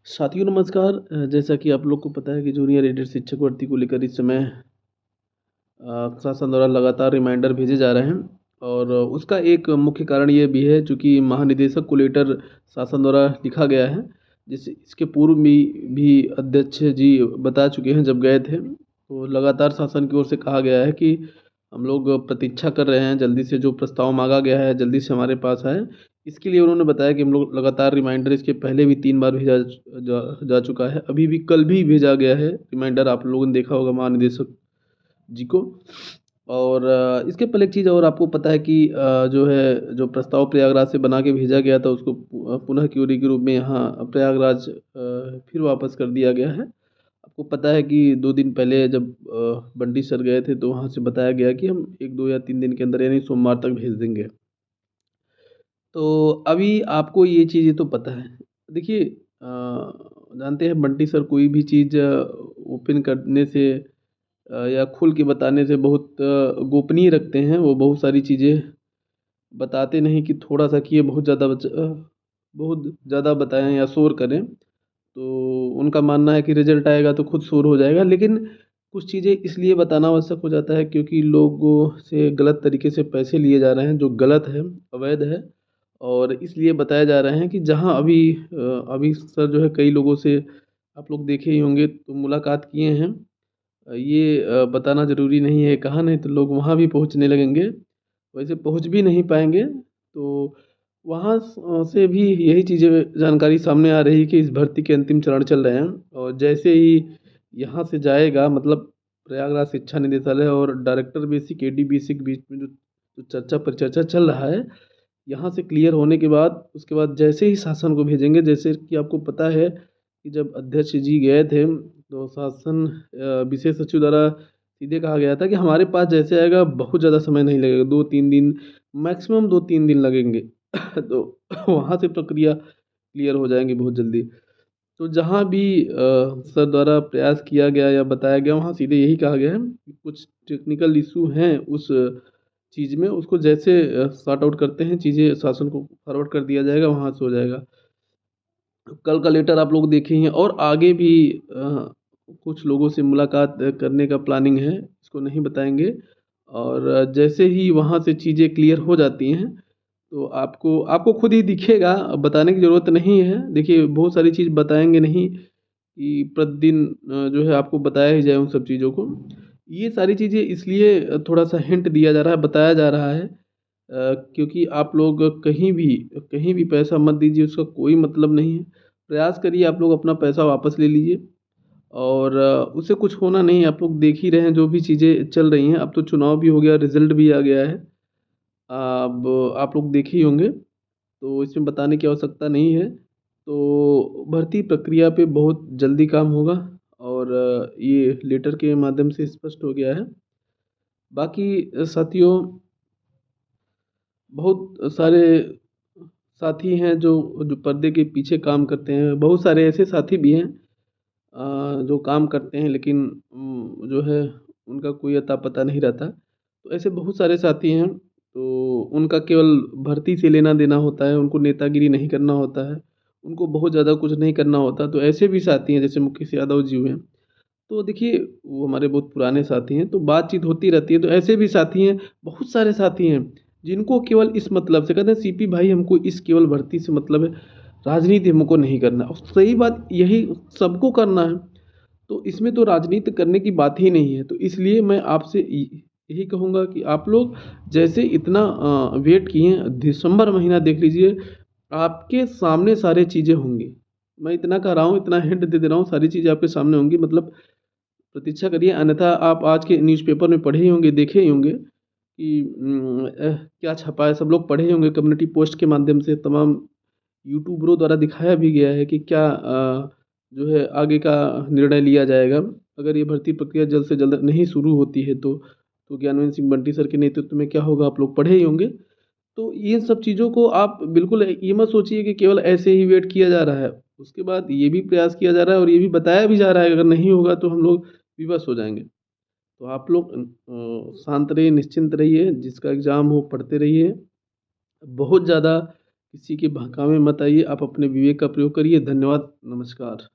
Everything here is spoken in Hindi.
साथियों नमस्कार। जैसा कि आप लोग को पता है कि जूनियर एडेड शिक्षक भर्ती को लेकर इस समय शासन द्वारा लगातार रिमाइंडर भेजे जा रहे हैं और उसका एक मुख्य कारण ये भी है चूँकि महानिदेशक को लेटर शासन द्वारा लिखा गया है। जिस इसके पूर्व भी अध्यक्ष जी बता चुके हैं जब गए थे, तो लगातार शासन की ओर से कहा गया है कि हम लोग प्रतीक्षा कर रहे हैं, जल्दी से जो प्रस्ताव माँगा गया है जल्दी से हमारे पास आए। इसके लिए उन्होंने बताया कि हम लोग लगातार रिमाइंडर इसके पहले भी 3 बार भेजा जा चुका है। अभी भी कल भी भेजा गया है रिमाइंडर, आप लोगों ने देखा होगा महानिदेशक जी को। और इसके पहले एक चीज़ और आपको पता है कि जो प्रस्ताव प्रयागराज से बना के भेजा गया था उसको पुनः क्यूरी के रूप में यहाँ प्रयागराज फिर वापस कर दिया गया है। आपको पता है कि 2 दिन पहले जब बंटी सर गए थे तो वहाँ से बताया गया कि हम 1, 2 या 3 दिन के अंदर यानी सोमवार तक भेज देंगे। तो अभी आपको ये चीज़ें तो पता है। देखिए जानते हैं बंटी सर कोई भी चीज़ ओपन करने से या खुल के बताने से बहुत गोपनीय रखते हैं। वो बहुत सारी चीज़ें बताते नहीं कि थोड़ा-सा कि ये बहुत ज़्यादा बताएँ या शोर करें। तो उनका मानना है कि रिज़ल्ट आएगा तो खुद शोर हो जाएगा। लेकिन कुछ चीज़ें इसलिए बताना आवश्यक हो जाता है क्योंकि लोगों से गलत तरीके से पैसे लिए जा रहे हैं जो गलत है, अवैध है। और इसलिए बताए जा रहे हैं कि जहाँ अभी सर जो है कई लोगों से आप लोग देखे ही होंगे तो मुलाकात किए हैं। ये बताना ज़रूरी नहीं है कहाँ, नहीं तो लोग वहाँ भी पहुँचने लगेंगे। वैसे पहुँच भी नहीं पाएँगे, तो वहाँ से भी यही चीज़ें जानकारी सामने आ रही है कि इस भर्ती के अंतिम चरण चल रहे हैं और जैसे ही यहाँ से जाएगा मतलब प्रयागराज शिक्षा निदेशालय और डायरेक्टर बेसिक, एडी बेसिक के बीच में जो चर्चा परिचर्चा चल रहा है, यहाँ से क्लियर होने के बाद उसके बाद जैसे ही शासन को भेजेंगे, जैसे कि आपको पता है कि जब अध्यक्ष जी गए थे तो शासन विशेष सचिव द्वारा सीधे कहा गया था कि हमारे पास जैसे आएगा बहुत ज़्यादा समय नहीं लगेगा, 2-3 दिन, मैक्सिमम 2-3 दिन लगेंगे। तो वहाँ से प्रक्रिया क्लियर हो जाएँगी बहुत जल्दी। तो जहाँ भी सर द्वारा प्रयास किया गया या बताया गया वहाँ सीधे यही कहा गया है कि कुछ टेक्निकल इश्यू हैं उस चीज़ में, उसको जैसे सॉर्ट आउट करते हैं चीज़ें शासन को फॉरवर्ड कर दिया जाएगा, वहाँ से हो जाएगा। कल का लेटर आप लोग देखे ही हैं और आगे भी कुछ लोगों से मुलाकात करने का प्लानिंग है, इसको नहीं बताएँगे। और जैसे ही वहाँ से चीज़ें क्लियर हो जाती हैं, तो आपको आपको खुद ही दिखेगा, अब बताने की ज़रूरत नहीं है। देखिए बहुत सारी चीज़ बताएँगे नहीं कि प्रतिदिन जो है आपको बताया ही जाए उन सब चीज़ों को। ये सारी चीज़ें इसलिए थोड़ा-सा हिंट दिया जा रहा है, बताया जा रहा है क्योंकि आप लोग कहीं भी पैसा मत दीजिए, उसका कोई मतलब नहीं है। प्रयास करिए आप लोग अपना पैसा वापस ले लीजिए और उससे कुछ होना नहीं है। आप लोग देख ही रहे हैं जो भी चीज़ें चल रही हैं, अब तो चुनाव भी हो गया, रिज़ल्ट भी आ गया है। अब आप लोग देखे ही होंगे, तो इसमें बताने की आवश्यकता नहीं है। तो भर्ती प्रक्रिया पे बहुत जल्दी काम होगा और ये लेटर के माध्यम से स्पष्ट हो गया है। बाकी साथियों बहुत सारे साथी हैं जो जो पर्दे के पीछे काम करते हैं। बहुत सारे ऐसे साथी भी हैं जो काम करते हैं लेकिन जो है उनका कोई अता पता नहीं रहता। तो ऐसे बहुत सारे साथी हैं, तो उनका केवल भर्ती से लेना-देना होता है, उनको नेतागिरी नहीं करना होता है, उनको बहुत ज़्यादा कुछ नहीं करना होता। तो ऐसे भी साथी हैं जैसे मुकेश यादव जी हुए हैं। तो देखिए वो हमारे बहुत पुराने साथी हैं, तो बातचीत होती रहती है। तो ऐसे भी साथी हैं, बहुत सारे साथी हैं, जिनको केवल इस मतलब से कहते हैं सीपी भाई हमको इस केवल भर्ती से मतलब है, राजनीति हमको नहीं करना। और सही बात यही सबको करना है, तो इसमें तो राजनीति करने की बात ही नहीं है। तो इसलिए मैं आपसे यही कहूँगा कि आप लोग जैसे इतना वेट किए हैं, दिसंबर महीना देख लीजिए, आपके सामने सारी चीज़ें होंगी। मैं इतना कह रहा हूँ, इतना हिंट दे दे रहा हूँ, सारी चीज़ें आपके सामने होंगी मतलब प्रतीक्षा करिए, अन्यथा आप आज के न्यूज़पेपर में पढ़े ही होंगे, देखे ही होंगे कि क्या छपा है, सब लोग पढ़े ही होंगे कम्युनिटी पोस्ट के माध्यम से तमाम यूट्यूबरों द्वारा दिखाया भी गया है कि क्या जो है आगे का निर्णय लिया जाएगा। अगर ये भर्ती प्रक्रिया जल्द से जल्द नहीं शुरू होती है तो ज्ञानवेंद्र सिंह बंटी सर के नेतृत्व में क्या होगा आप लोग पढ़े ही होंगे। तो ये सब चीज़ों को आप बिल्कुल ये मत सोचिए कि केवल ऐसे ही वेट किया जा रहा है। उसके बाद ये भी प्रयास किया जा रहा है और ये भी बताया भी जा रहा है अगर नहीं होगा तो हम लोग विवश हो जाएँगे। तो आप लोग शांत रहिए, निश्चिंत रहिए, जिसका एग्ज़ाम हो पढ़ते रहिए। बहुत ज़्यादा किसी के बहकावे में मत आइए, आप अपने विवेक का प्रयोग करिए। धन्यवाद, नमस्कार।